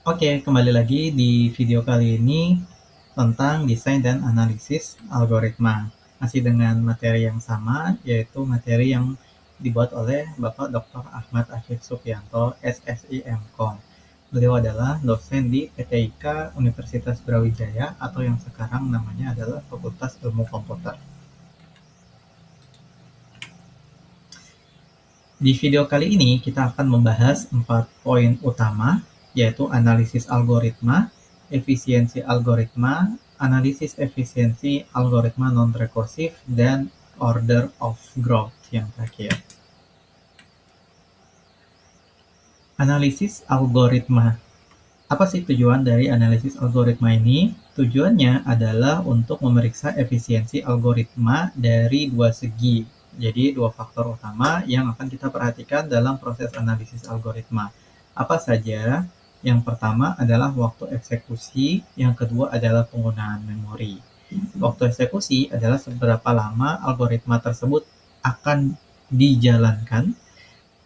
Oke, kembali lagi di video kali ini tentang desain dan analisis algoritma. Masih dengan materi yang sama, yaitu materi yang dibuat oleh Bapak Dr. Ahmad Afiq Supianto, SSI MKOM. Beliau adalah dosen di PTIK Universitas Brawijaya atau yang sekarang namanya adalah Fakultas Ilmu Komputer. Di video kali ini kita akan membahas 4 poin utama, yaitu analisis algoritma, efisiensi algoritma, analisis efisiensi algoritma non-rekursif, dan order of growth yang terakhir. Analisis algoritma. Apa sih tujuan dari analisis algoritma ini? Tujuannya adalah untuk memeriksa efisiensi algoritma dari dua segi. Jadi dua faktor utama yang akan kita perhatikan dalam proses analisis algoritma. Apa saja? Yang pertama adalah waktu eksekusi, yang kedua adalah penggunaan memori. Waktu eksekusi adalah seberapa lama algoritma tersebut akan dijalankan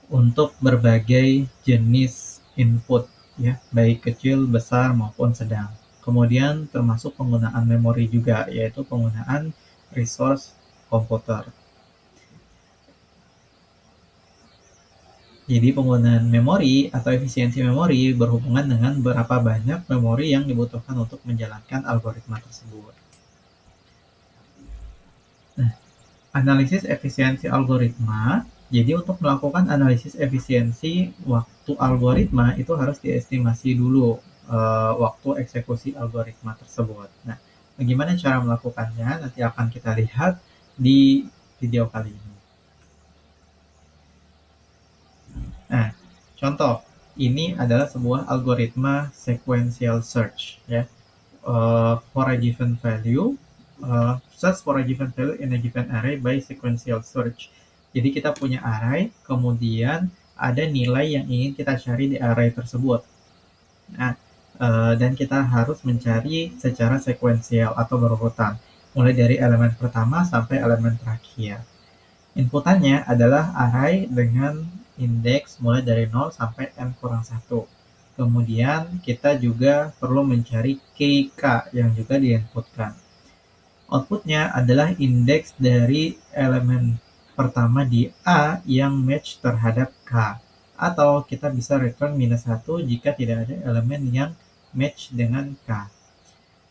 untuk berbagai jenis input, ya, baik kecil, besar, maupun sedang. Kemudian termasuk penggunaan memori juga, yaitu penggunaan resource komputer. Jadi penggunaan memori atau efisiensi memori berhubungan dengan berapa banyak memori yang dibutuhkan untuk menjalankan algoritma tersebut. Nah, analisis efisiensi algoritma. Jadi untuk melakukan analisis efisiensi waktu algoritma itu harus diestimasi dulu waktu eksekusi algoritma tersebut. Nah, bagaimana cara melakukannya? Nanti akan kita lihat di video kali ini. Nah, contoh ini adalah sebuah algoritma sequential search, ya. For a given value, search for a given value in a given array by sequential search. Jadi kita punya array, kemudian ada nilai yang ingin kita cari di array tersebut. Nah, dan kita harus mencari secara sekuensial atau berurutan, mulai dari elemen pertama sampai elemen terakhir. Inputannya adalah array dengan indeks mulai dari 0 sampai n-1. Kemudian kita juga perlu mencari kk yang juga diinputkan. Outputnya adalah indeks dari elemen pertama di A yang match terhadap K. Atau kita bisa return -1 jika tidak ada elemen yang match dengan K.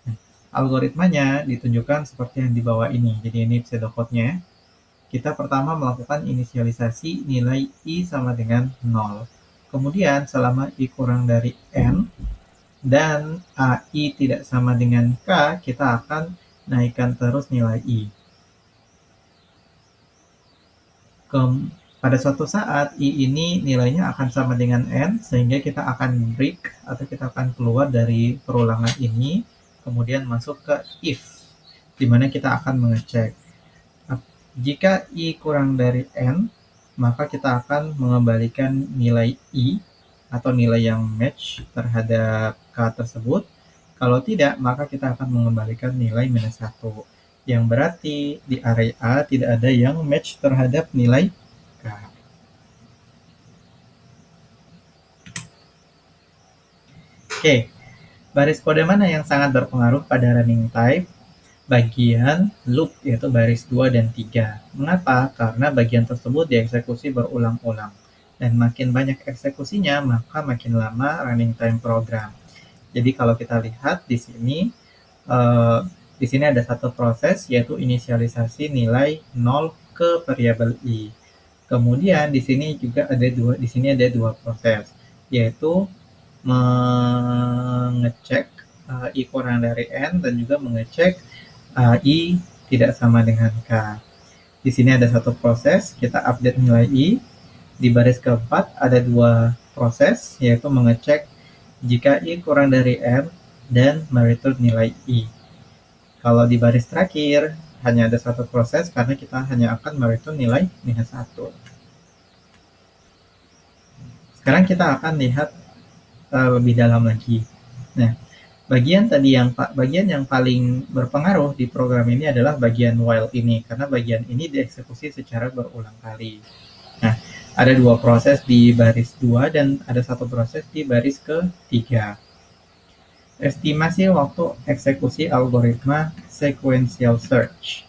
Nah, algoritmanya ditunjukkan seperti yang di bawah ini. Jadi ini pseudocode-nya. Kita pertama melakukan inisialisasi nilai I sama dengan 0. Kemudian selama I kurang dari N dan AI tidak sama dengan K, kita akan naikkan terus nilai I. Pada suatu saat I ini nilainya akan sama dengan N, sehingga kita akan break atau kita akan keluar dari perulangan ini, kemudian masuk ke if, di mana kita akan mengecek. Jika I kurang dari N, maka kita akan mengembalikan nilai I atau nilai yang match terhadap K tersebut. Kalau tidak, maka kita akan mengembalikan nilai -1. Yang berarti di array A tidak ada yang match terhadap nilai K. Oke, baris kode mana yang sangat berpengaruh pada running time? Bagian loop, yaitu baris 2 dan 3. Mengapa? Karena bagian tersebut dieksekusi berulang-ulang. Dan makin banyak eksekusinya, maka makin lama running time program. Jadi kalau kita lihat di sini ada satu proses, yaitu inisialisasi nilai 0 ke variabel I. Kemudian di sini juga ada dua proses, yaitu mengecek I kurang dari N dan juga mengecek I tidak sama dengan K. Di sini ada satu proses, kita update nilai I. Di baris keempat ada dua proses, yaitu mengecek jika I kurang dari N dan mereturn nilai I. Kalau di baris terakhir hanya ada satu proses karena kita hanya akan mereturn nilai -1. Sekarang kita akan lihat lebih dalam lagi. Nah, bagian yang paling berpengaruh di program ini adalah bagian while ini, karena bagian ini dieksekusi secara berulang kali. Nah, ada dua proses di baris 2 dan ada satu proses di baris ke-3. Estimasi waktu eksekusi algoritma sequential search.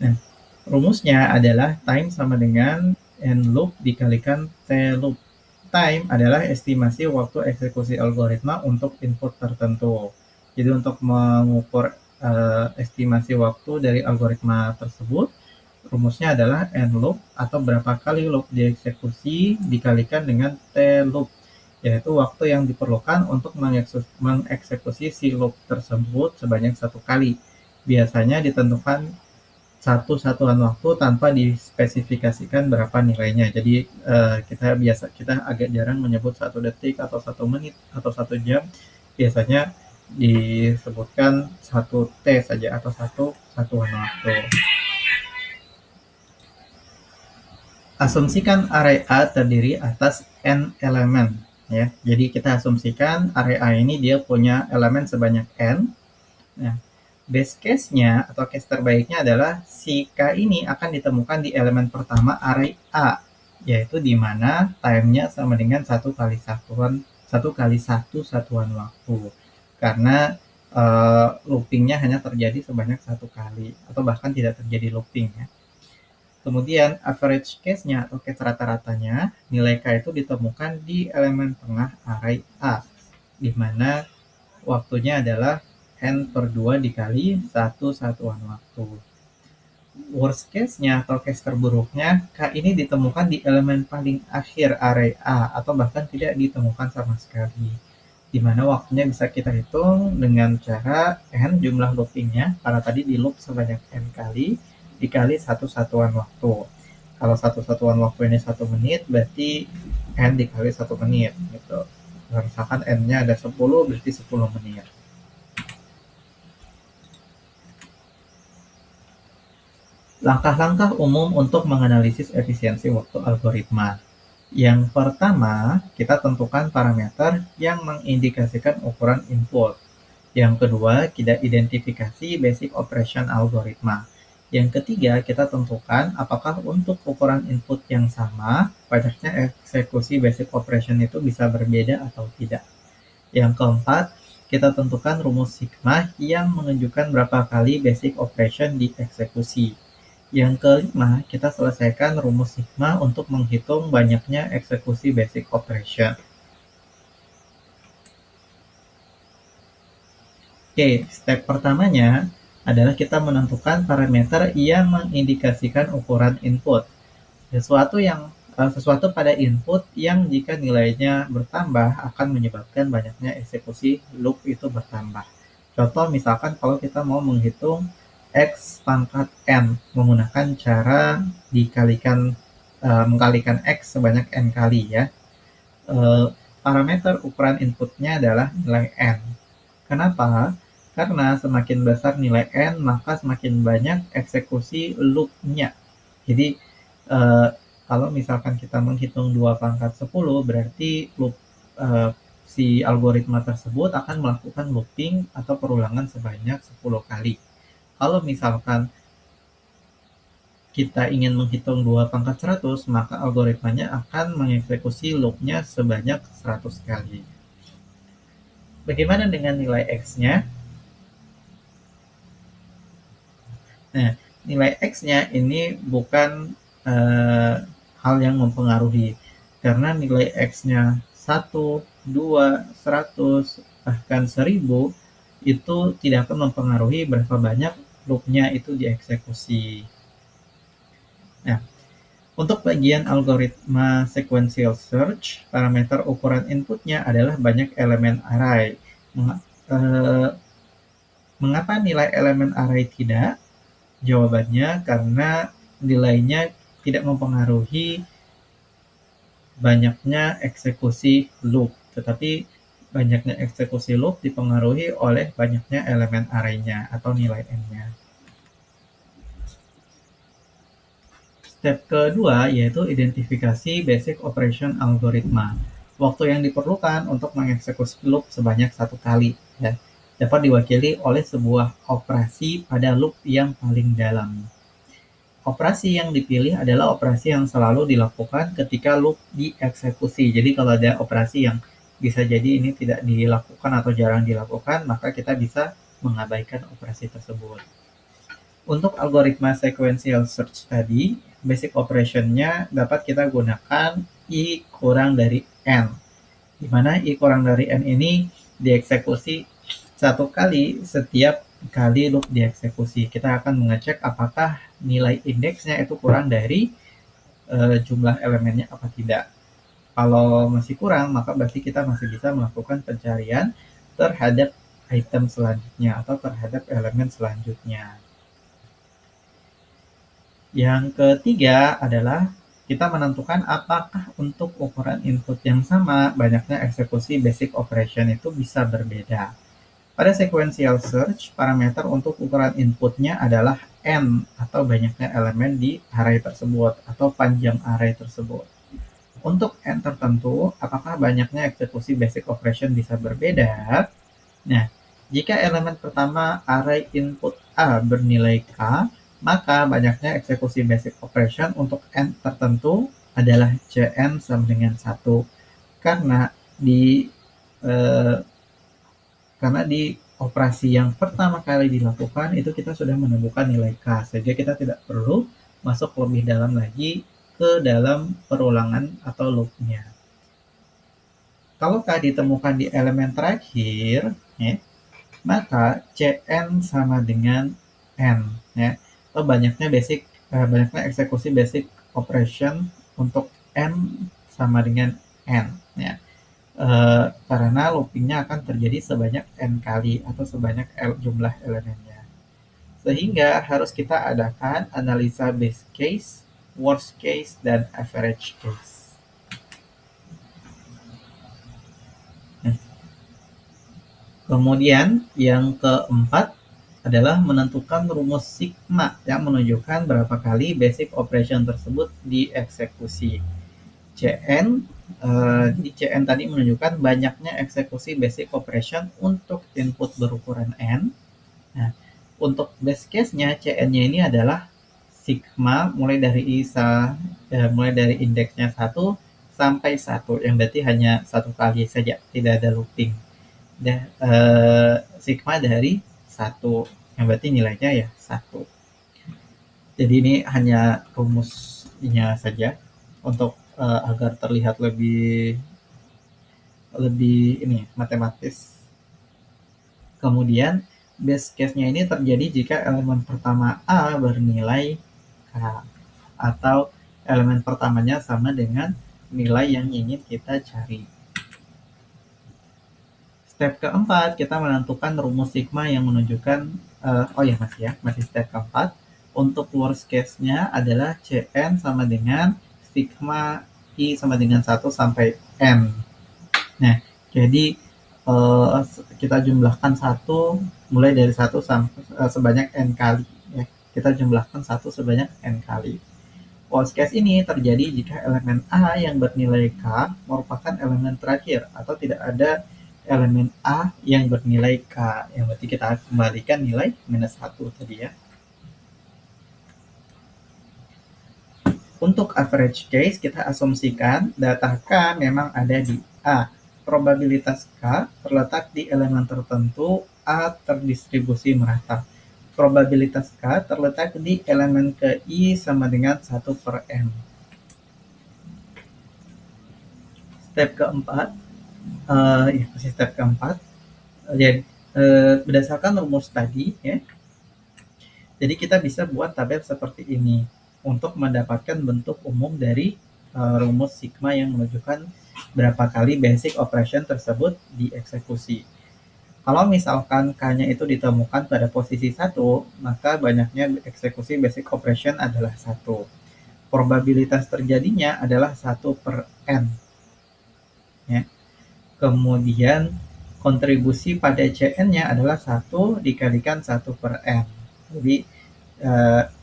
Nah, rumusnya adalah time sama dengan n loop dikalikan t loop. Time adalah estimasi waktu eksekusi algoritma untuk input tertentu. Jadi untuk mengukur estimasi waktu dari algoritma tersebut, rumusnya adalah n loop atau berapa kali loop dieksekusi dikalikan dengan t loop, yaitu waktu yang diperlukan untuk mengeksekusi si loop tersebut sebanyak satu kali. Biasanya ditentukan satu satuan waktu tanpa dispesifikasikan berapa nilainya. Jadi kita agak jarang menyebut 1 detik atau 1 menit atau 1 jam. Biasanya disebutkan 1T saja atau satu satuan waktu. Asumsikan array A terdiri atas n elemen, ya. Jadi kita asumsikan array A ini dia punya elemen sebanyak n. Nah, base case-nya atau case terbaiknya adalah si K ini akan ditemukan di elemen pertama array A, yaitu di mana time-nya sama dengan 1 kali 1 satuan waktu. Karena looping-nya hanya terjadi sebanyak 1 kali atau bahkan tidak terjadi looping, ya. Kemudian average case-nya atau case rata-ratanya, nilai K itu ditemukan di elemen tengah array A, di mana waktunya adalah n/2 dikali 1 satuan waktu. Worst case-nya atau case terburuknya, K ini ditemukan di elemen paling akhir array A atau bahkan tidak ditemukan sama sekali. Di mana waktunya bisa kita hitung dengan cara n jumlah loopingnya, karena tadi di loop sebanyak n kali, dikali 1 satuan waktu. Kalau 1 satuan waktu ini 1 menit, berarti n dikali 1 menit. Gitu. Nah, misalkan n-nya ada 10, berarti 10 menit. Langkah-langkah umum untuk menganalisis efisiensi waktu algoritma. Yang pertama, kita tentukan parameter yang mengindikasikan ukuran input. Yang kedua, kita identifikasi basic operation algoritma. Yang ketiga, kita tentukan apakah untuk ukuran input yang sama, banyaknya eksekusi basic operation itu bisa berbeda atau tidak. Yang keempat, kita tentukan rumus sigma yang menunjukkan berapa kali basic operation dieksekusi. Yang kelima, kita selesaikan rumus sigma untuk menghitung banyaknya eksekusi basic operation. Oke, step pertamanya adalah kita menentukan parameter yang mengindikasikan ukuran input. Sesuatu pada input yang jika nilainya bertambah akan menyebabkan banyaknya eksekusi loop itu bertambah. Contoh misalkan kalau kita mau menghitung x pangkat n menggunakan cara mengkalikan x sebanyak n kali, ya. Parameter ukuran inputnya adalah nilai n. Kenapa? Karena semakin besar nilai n, maka semakin banyak eksekusi loop-nya. Jadi kalau misalkan kita menghitung 2 pangkat 10, berarti loop si algoritma tersebut akan melakukan looping atau perulangan sebanyak 10 kali. Kalau misalkan kita ingin menghitung 2 pangkat 100, maka algoritmanya akan mengeksekusi loop-nya sebanyak 100 kali. Bagaimana dengan nilai X-nya? Nah, nilai X-nya ini bukan hal yang mempengaruhi. Karena nilai X-nya 1, 2, 100, bahkan 1000, itu tidak akan mempengaruhi berapa banyak loop-nya itu dieksekusi. Nah, untuk bagian algoritma sequential search, parameter ukuran inputnya adalah banyak elemen array. Mengapa nilai elemen array tidak? Jawabannya karena nilainya tidak mempengaruhi banyaknya eksekusi loop, tetapi banyaknya eksekusi loop dipengaruhi oleh banyaknya elemen array-nya atau nilai n-nya. Step kedua yaitu identifikasi basic operation algoritma. Waktu yang diperlukan untuk mengeksekusi loop sebanyak 1 kali, ya, dapat diwakili oleh sebuah operasi pada loop yang paling dalam. Operasi yang dipilih adalah operasi yang selalu dilakukan ketika loop dieksekusi. Jadi kalau ada operasi yang bisa jadi ini tidak dilakukan atau jarang dilakukan, maka kita bisa mengabaikan operasi tersebut. Untuk algoritma sequential search tadi, basic operation-nya dapat kita gunakan I kurang dari N, di mana I kurang dari N ini dieksekusi satu kali setiap kali loop dieksekusi. Kita akan mengecek apakah nilai indeksnya itu kurang dari jumlah elemennya apa tidak. Kalau masih kurang, maka berarti kita masih bisa melakukan pencarian terhadap item selanjutnya atau terhadap elemen selanjutnya. Yang ketiga adalah kita menentukan apakah untuk ukuran input yang sama, banyaknya eksekusi basic operation itu bisa berbeda. Pada sequential search, parameter untuk ukuran inputnya adalah N atau banyaknya elemen di array tersebut atau panjang array tersebut. Untuk N tertentu, apakah banyaknya eksekusi basic operation bisa berbeda? Nah, jika elemen pertama array input A bernilai K, maka banyaknya eksekusi basic operation untuk N tertentu adalah Cn sama dengan 1. Karena eh, di operasi yang pertama kali dilakukan itu kita sudah menemukan nilai K, sehingga kita tidak perlu masuk lebih dalam lagi ke dalam perulangan atau loop-nya. Kalau K ditemukan di elemen terakhir, ya, maka Cn sama dengan N, ya, atau banyaknya eksekusi basic operation untuk N sama dengan N, ya. Karena loopingnya akan terjadi sebanyak N kali atau sebanyak jumlah elemennya. Sehingga harus kita adakan analisa base case, worst case, dan average case. Kemudian yang keempat adalah menentukan rumus sigma yang menunjukkan berapa kali basic operation tersebut dieksekusi. Cn, jadi Cn tadi menunjukkan banyaknya eksekusi basic operation untuk input berukuran N. Nah, untuk base case-nya Cn-nya ini adalah sigma mulai dari indeksnya 1 sampai 1, yang berarti hanya satu kali saja, tidak ada looping. Sigma dari 1, yang berarti nilainya ya 1. Jadi ini hanya rumusnya saja untuk agar terlihat lebih ini matematis. Kemudian base case-nya ini terjadi jika elemen pertama A bernilai K atau elemen pertamanya sama dengan nilai yang ingin kita cari. Step keempat, kita menentukan rumus sigma yang menunjukkan, masih step keempat. Untuk worst case-nya adalah Cn sama dengan sigma I sama dengan 1 sampai N. Nah, jadi kita jumlahkan 1 mulai dari 1 sampai sebanyak N kali. Ya. Kita jumlahkan 1 sebanyak N kali. Worst case ini terjadi jika elemen A yang bernilai K merupakan elemen terakhir atau tidak ada elemen A yang bernilai K, yang berarti kita kembalikan nilai minus 1 tadi ya. Untuk average case, kita asumsikan data K memang ada di A. Probabilitas K terletak di elemen tertentu A terdistribusi merata. Probabilitas K terletak di elemen ke I sama dengan 1 per M. Step keempat, step keempat. Jadi berdasarkan rumus tadi ya, jadi kita bisa buat tabel seperti ini untuk mendapatkan bentuk umum dari rumus sigma yang menunjukkan berapa kali basic operation tersebut dieksekusi. Kalau misalkan K-nya itu ditemukan pada posisi 1, maka banyaknya eksekusi basic operation adalah 1. Probabilitas terjadinya adalah 1 per N. Ya. Kemudian kontribusi pada Cn-nya adalah 1 dikalikan 1 per N. Jadi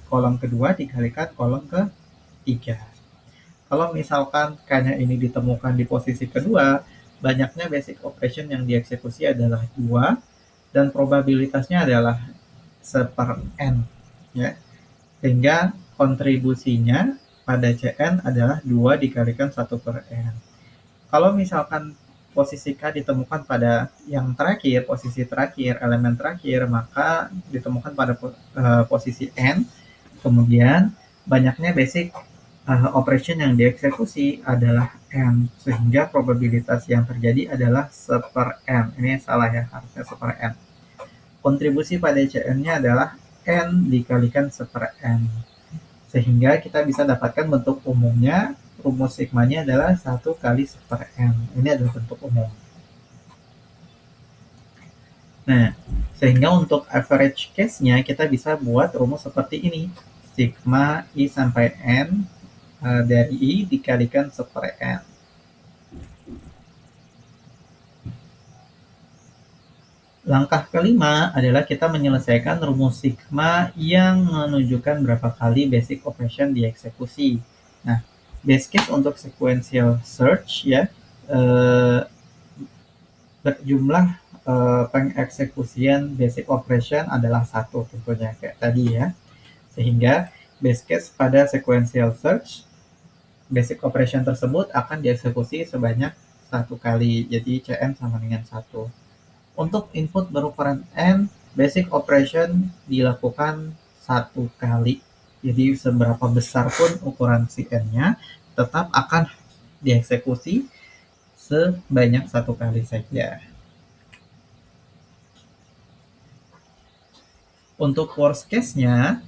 kolom kedua dikalikan kolom ketiga. Kalau misalkan K-nya ini ditemukan di posisi kedua, banyaknya basic operation yang dieksekusi adalah 2 dan probabilitasnya adalah 1 per N. Ya. Sehingga kontribusinya pada Cn adalah 2 dikalikan 1 per N. Kalau misalkan posisi K ditemukan pada yang terakhir, posisi terakhir, elemen terakhir, maka ditemukan pada posisi N. Kemudian banyaknya basic operation yang dieksekusi adalah N, sehingga probabilitas yang terjadi adalah 1/N. Ini salah ya, harusnya 1/N. Kontribusi pada CN-nya adalah N dikalikan 1/N. Sehingga kita bisa dapatkan bentuk umumnya, rumus sigmanya adalah 1 kali 1/N. Ini adalah bentuk umum. Nah, sehingga untuk average case-nya kita bisa buat rumus seperti ini. Sigma I sampai N dari I dikalikan 1/N. Langkah kelima adalah kita menyelesaikan rumus sigma yang menunjukkan berapa kali basic operation dieksekusi. Nah, base case untuk sequential search ya, berjumlah pengeksekusian basic operation adalah 1 tentunya kayak tadi ya. Sehingga base case pada sequential search, basic operation tersebut akan dieksekusi sebanyak 1 kali. Jadi CN sama dengan 1. Untuk input berukuran N, basic operation dilakukan 1 kali. Jadi seberapa besar pun ukuran si N-nya, tetap akan dieksekusi sebanyak 1 kali saja. Untuk worst case-nya,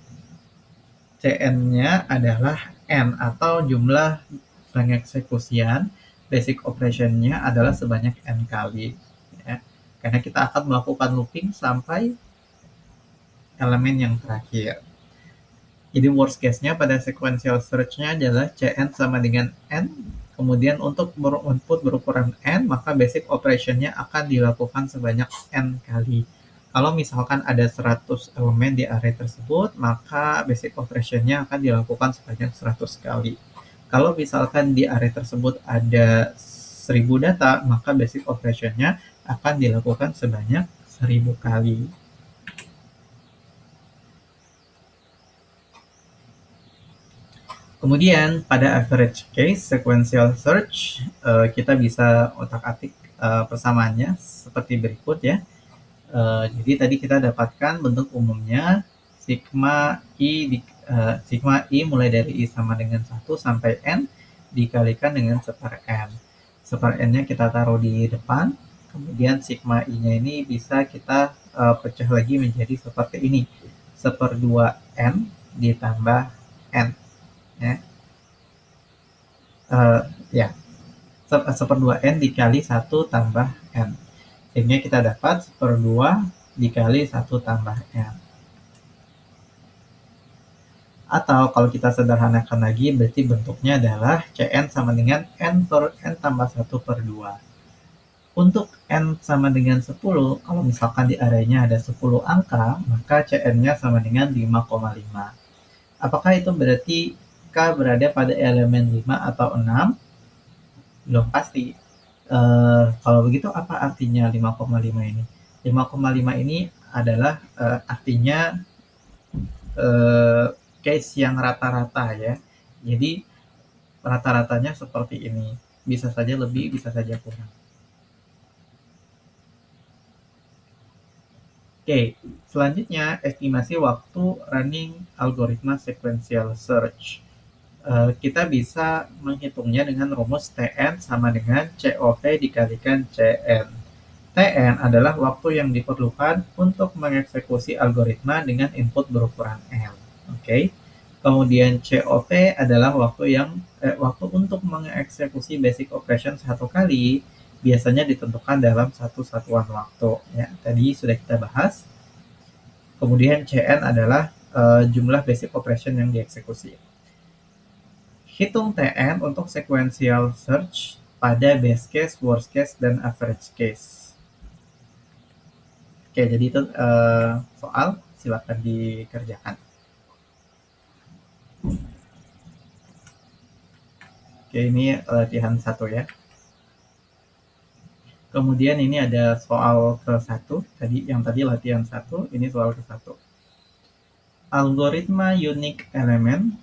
CN-nya adalah N atau jumlah pengeksekusian basic operation-nya adalah sebanyak N kali. Ya. Karena kita akan melakukan looping sampai elemen yang terakhir. Jadi worst case-nya pada sequential search-nya adalah CN sama dengan N. Kemudian untuk input berukuran N, maka basic operation-nya akan dilakukan sebanyak N kali. Kalau misalkan ada 100 elemen di array tersebut, maka basic operation-nya akan dilakukan sebanyak 100 kali. Kalau misalkan di array tersebut ada 1000 data, maka basic operation-nya akan dilakukan sebanyak 1000 kali. Kemudian pada average case sequential search, kita bisa otak-atik persamaannya seperti berikut ya. Jadi tadi kita dapatkan bentuk umumnya sigma I mulai dari I sama dengan 1 sampai N dikalikan dengan 1/N. 1/N-nya kita taruh di depan, kemudian sigma I-nya ini bisa kita pecah lagi menjadi seperti ini. 1/2N ditambah N. Ya. 1/2N dikali 1 tambah N. Sehingga kita dapat 1/2 dikali 1 tambah N. Atau kalau kita sederhanakan lagi, berarti bentuknya adalah CN sama dengan N tambah 1/2. Untuk N sama dengan 10, kalau misalkan di arraynya ada 10 angka, maka CN-nya sama dengan 5,5. Apakah itu berarti K berada pada elemen 5 atau 6? Belum pasti. Kalau begitu apa artinya 5,5 ini? 5,5 ini adalah artinya case yang rata-rata ya. Jadi rata-ratanya seperti ini. Bisa saja lebih, bisa saja kurang. Oke, selanjutnya estimasi waktu running algoritma sequential search. Kita bisa menghitungnya dengan rumus Tn sama dengan COP dikalikan Cn. Tn adalah waktu yang diperlukan untuk mengeksekusi algoritma dengan input berukuran L. Oke. Kemudian COP adalah waktu untuk mengeksekusi basic operation 1 kali, biasanya ditentukan dalam 1 satuan waktu. Ya, tadi sudah kita bahas. Kemudian Cn adalah jumlah basic operation yang dieksekusi. Hitung Tn untuk sequential search pada base case, worst case, dan average case. Oke, jadi itu soal, silakan dikerjakan. Oke, ini latihan 1 ya. Kemudian ini ada soal ke-1, yang tadi latihan 1, ini soal ke-1. Algoritma unique element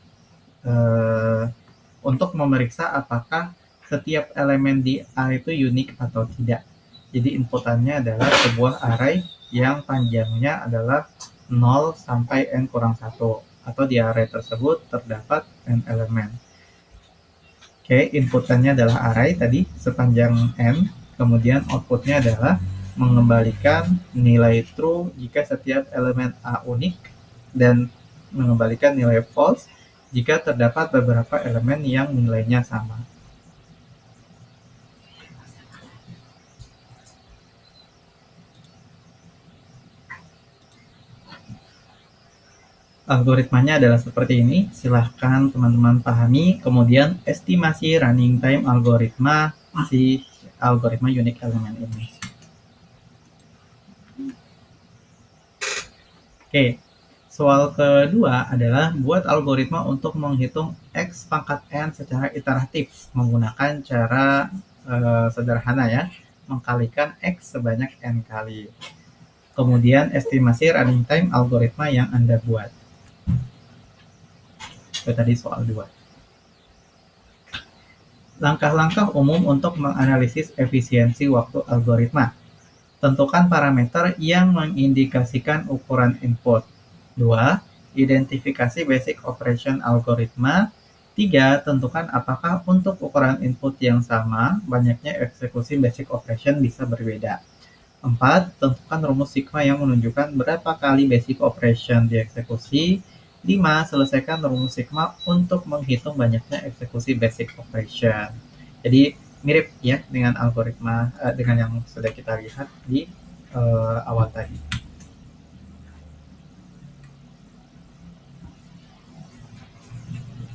untuk memeriksa apakah setiap elemen di A itu unik atau tidak. Jadi inputannya adalah sebuah array yang panjangnya adalah 0 sampai n kurang 1, atau di array tersebut terdapat n elemen. Oke, inputannya adalah array tadi sepanjang n, kemudian outputnya adalah mengembalikan nilai true jika setiap elemen A unik dan mengembalikan nilai false jika terdapat beberapa elemen yang nilainya sama. Algoritmanya adalah seperti ini. Silahkan teman-teman pahami. Kemudian estimasi running time algoritma si algoritma unique element ini. Oke, soal kedua adalah buat algoritma untuk menghitung X pangkat N secara iteratif menggunakan cara sederhana ya, mengkalikan X sebanyak N kali. Kemudian estimasi running time algoritma yang Anda buat. Itu tadi soal 2. Langkah-langkah umum untuk menganalisis efisiensi waktu algoritma. Tentukan parameter yang mengindikasikan ukuran input. 2. Identifikasi basic operation algoritma. 3. Tentukan apakah untuk ukuran input yang sama, banyaknya eksekusi basic operation bisa berbeda. 4. Tentukan rumus sigma yang menunjukkan berapa kali basic operation dieksekusi. 5. Selesaikan rumus sigma untuk menghitung banyaknya eksekusi basic operation. Jadi mirip ya dengan algoritma dengan yang sudah kita lihat di awal tadi.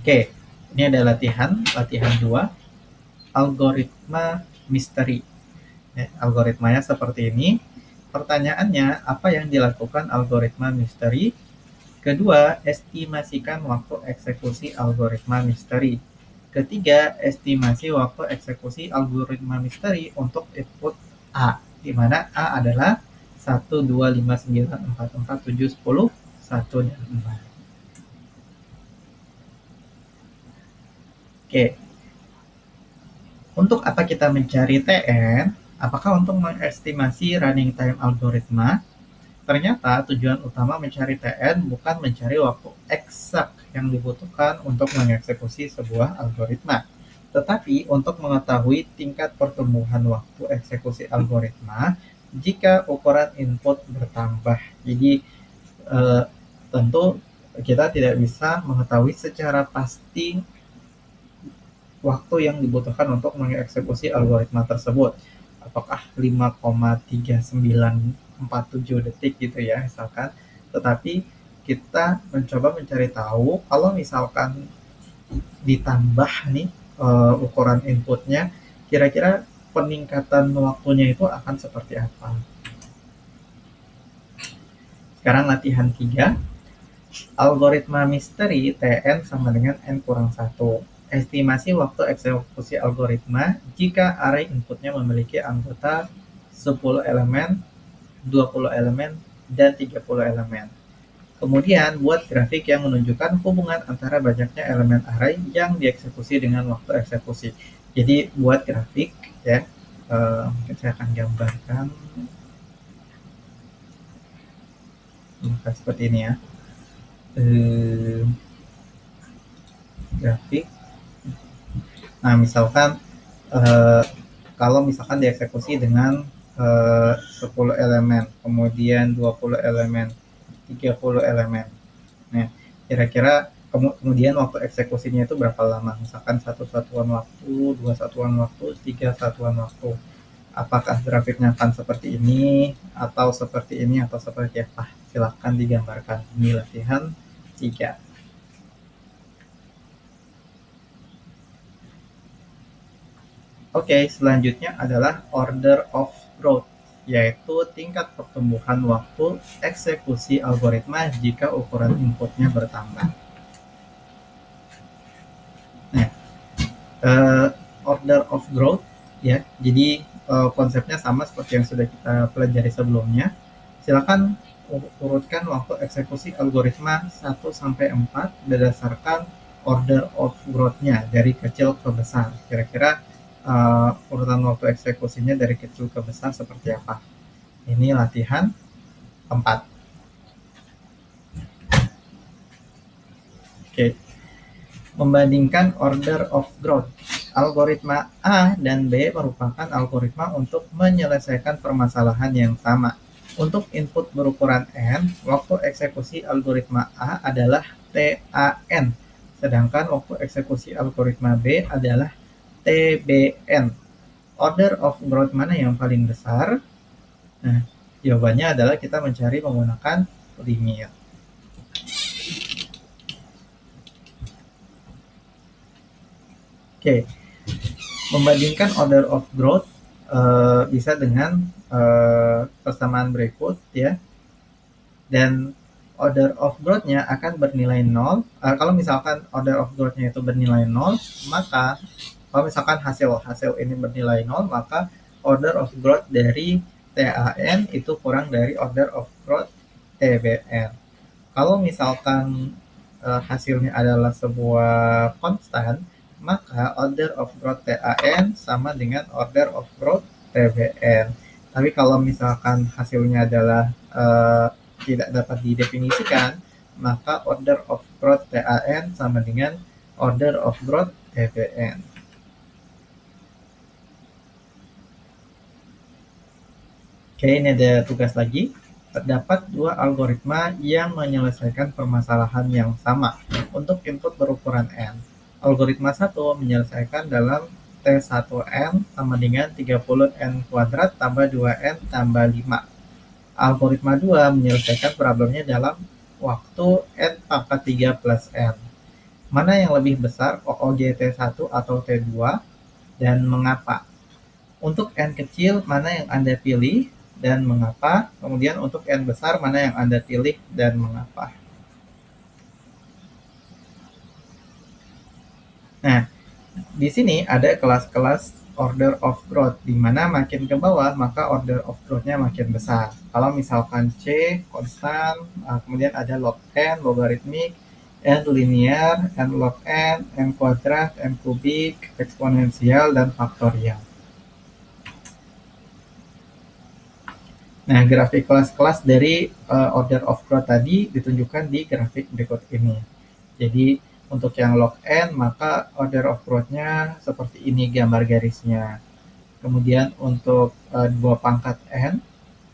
Oke, ini ada latihan 2, algoritma misteri. Algoritmanya seperti ini. Pertanyaannya, apa yang dilakukan algoritma misteri? Kedua, estimasikan waktu eksekusi algoritma misteri. Ketiga, estimasi waktu eksekusi algoritma misteri untuk input A, di mana A adalah 1, 2, 5, 9, 4, 4, 7, 10, 1, dan 4. Oke. Untuk apa kita mencari TN? Apakah untuk mengestimasi running time algoritma? Ternyata tujuan utama mencari TN bukan mencari waktu eksak yang dibutuhkan untuk mengeksekusi sebuah algoritma, tetapi untuk mengetahui tingkat pertumbuhan waktu eksekusi algoritma jika ukuran input bertambah. Jadi tentu kita tidak bisa mengetahui secara pasti waktu yang dibutuhkan untuk mengeksekusi algoritma tersebut. Apakah 5,3947 detik gitu ya misalkan. Tetapi kita mencoba mencari tahu kalau misalkan ditambah nih ukuran inputnya, kira-kira peningkatan waktunya itu akan seperti apa. Sekarang latihan 3. Algoritma misteri TN sama dengan N kurang 1. Estimasi waktu eksekusi algoritma jika array inputnya memiliki anggota 10 elemen, 20 elemen, dan 30 elemen. Kemudian buat grafik yang menunjukkan hubungan antara banyaknya elemen array yang dieksekusi dengan waktu eksekusi. Jadi buat grafik ya, mungkin saya akan gambarkan seperti ini ya. Grafik. Nah, misalkan kalau misalkan dieksekusi dengan 10 elemen, kemudian 20 elemen, 30 elemen. Nah, kira-kira kemudian waktu eksekusinya itu berapa lama? Misalkan 1 satuan waktu, 2 satuan waktu, 3 satuan waktu. Apakah grafiknya akan seperti ini, atau seperti ini, atau seperti apa? Silakan digambarkan. Ini latihan 3. Oke, selanjutnya adalah order of growth, yaitu tingkat pertumbuhan waktu eksekusi algoritma jika ukuran inputnya bertambah. Nah, order of growth ya, jadi konsepnya sama seperti yang sudah kita pelajari sebelumnya. Silakan urutkan waktu eksekusi algoritma 1 sampai 4 berdasarkan order of growth-nya dari kecil ke besar. Kira-kira urutan waktu eksekusinya dari kecil ke besar seperti apa. Ini latihan 4. Oke. Membandingkan order of growth. Algoritma A dan B merupakan algoritma untuk menyelesaikan permasalahan yang sama. Untuk input berukuran N, waktu eksekusi algoritma A adalah TAN, sedangkan waktu eksekusi algoritma B adalah TBN. Order of growth mana yang paling besar? Nah, jawabannya adalah kita mencari menggunakan limit. Oke, membandingkan order of growth bisa dengan persamaan berikut ya. Dan order of growth-nya akan bernilai 0. Kalau misalkan order of growth-nya itu bernilai 0, maka kalau misalkan hasil ini bernilai 0, maka order of growth dari TAN itu kurang dari order of growth TBN. Kalau misalkan hasilnya adalah sebuah konstan, maka order of growth TAN sama dengan order of growth TBN. Tapi kalau misalkan hasilnya adalah tidak dapat didefinisikan, maka order of growth TAN sama dengan order of growth TBN. Oke, ini ada tugas lagi. Terdapat dua algoritma yang menyelesaikan permasalahan yang sama untuk input berukuran N. Algoritma 1 menyelesaikan dalam T1N sama dengan 30N kuadrat tambah 2N tambah 5. Algoritma 2 menyelesaikan problemnya dalam waktu N pangkat 3 plus N. Mana yang lebih besar, OOG T1 atau T2, dan mengapa? Untuk N kecil, mana yang Anda pilih dan mengapa? Kemudian untuk N besar, mana yang Anda pilih dan mengapa? Nah, di sini ada kelas-kelas order of growth, di mana makin ke bawah, maka order of growth-nya makin besar. Kalau misalkan C, konstan, kemudian ada log N, logaritmik, N linear, N log N, N kuadrat, N kubik, eksponensial, dan faktorial. Nah, grafik kelas-kelas dari order of growth tadi ditunjukkan di grafik berikut ini. Jadi, untuk yang log N, maka order of growth-nya seperti ini gambar garisnya. Kemudian untuk 2 pangkat N,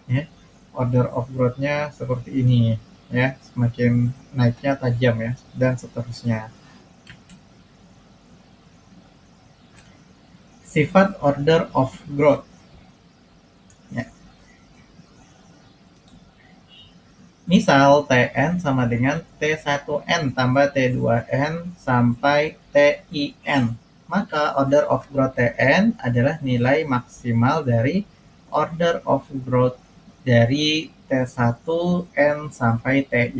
ya, order of growth-nya seperti ini. Ya, semakin naiknya tajam ya, dan seterusnya. Sifat order of growth. Ya. Misal Tn sama dengan T1N tambah T2N sampai Tin. Maka order of growth Tn adalah nilai maksimal dari order of growth dari T1N sampai Tin.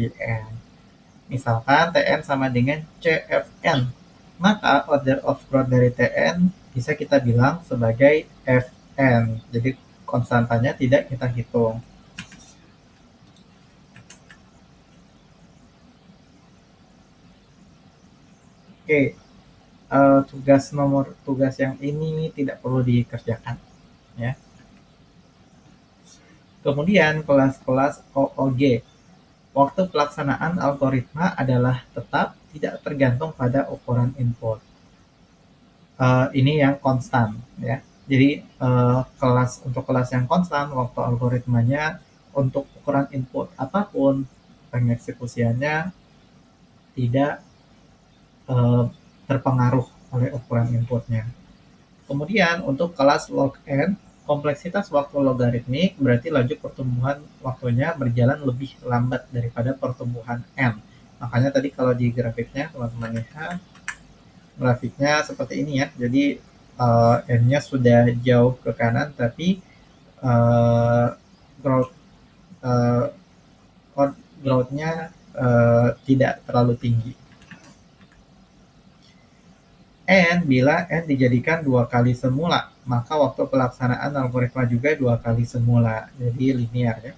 Misalkan Tn sama dengan Cfn, maka order of growth dari Tn bisa kita bilang sebagai Fn. Jadi konstantanya tidak kita hitung. Oke, tugas yang ini tidak perlu dikerjakan, ya. Kemudian kelas-kelas OOG. Waktu pelaksanaan algoritma adalah tetap, tidak tergantung pada ukuran input. Ini yang konstan, ya. Jadi untuk kelas yang konstan, waktu algoritmanya untuk ukuran input apapun, pengeksekusiannya tidak terpengaruh oleh ukuran inputnya. Kemudian untuk kelas log N, kompleksitas waktu logaritmik berarti laju pertumbuhan waktunya berjalan lebih lambat daripada pertumbuhan N. Makanya tadi kalau di grafiknya teman-teman lihat, grafiknya seperti ini ya. Jadi N-nya sudah jauh ke kanan, tapi growth-nya tidak terlalu tinggi. N bila N dijadikan 2 kali semula, maka waktu pelaksanaan algoritma juga 2 kali semula, jadi linear ya.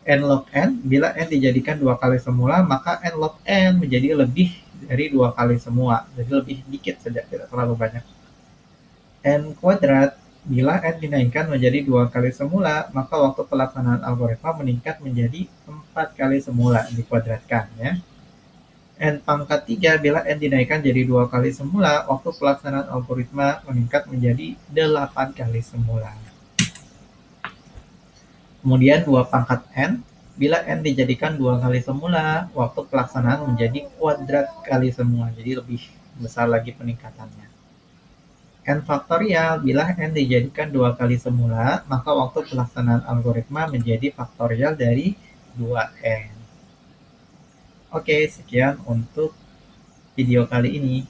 N log N, bila N dijadikan 2 kali semula, maka N log N menjadi lebih dari 2 kali semua, jadi lebih dikit saja, tidak terlalu banyak. N kuadrat, bila N dinaikkan menjadi 2 kali semula, maka waktu pelaksanaan algoritma meningkat menjadi 4 kali semula dikuadratkan ya. N pangkat 3, bila N dinaikkan jadi 2 kali semula, waktu pelaksanaan algoritma meningkat menjadi 8 kali semula. Kemudian 2 pangkat N, bila N dijadikan 2 kali semula, waktu pelaksanaan menjadi kuadrat kali semula, jadi lebih besar lagi peningkatannya. N faktorial, bila N dijadikan 2 kali semula, maka waktu pelaksanaan algoritma menjadi faktorial dari 2N. Oke, sekian untuk video kali ini.